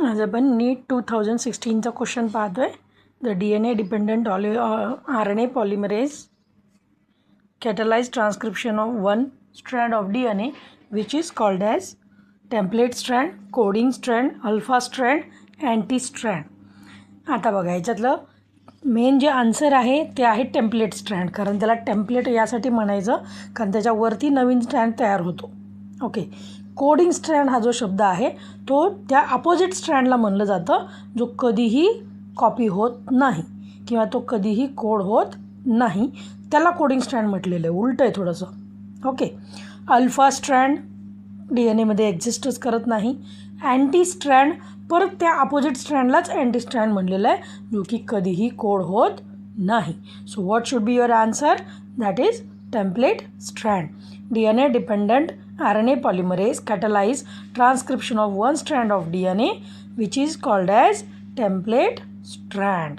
आज आपण नीट 2016चा क्वेश्चन पाहतोय. The DNA dependent RNA polymerase catalyze transcription of one strand of DNA which is called as template strand, coding strand, alpha strand, anti strand. आता बघा याच्यातलं main जे answer आहे ते आहे टेम्पलेट स्ट्रँड, कारण त्याला टेम्पलेट यासाठी म्हणायचं कारण त्याच्यावरती नवीन स्ट्रँड तयार होतो. ओके. कोडिंग स्ट्रँड हा जो शब्द आहे तो त्या अपोजिट स्ट्रँडला म्हणलं जातं जो कधीही कॉपी होत नाही किंवा तो कधीही कोड होत नाही, त्याला कोडिंग स्ट्रँड म्हटलेलं आहे. उलटं आहे थोडंसं. ओके. अल्फा स्ट्रँड DNA एक्झिस्टच करत नाही. अँटी स्ट्रँड परत त्या अपोजिट स्ट्रँडलाच अँटी स्ट्रँड म्हणलेलं आहे जो की कधीही कोड होत नाही. So what should be your answer? That is template strand. DNA dependent RNA polymerase catalyze transcription of one strand of DNA which is called as template strand.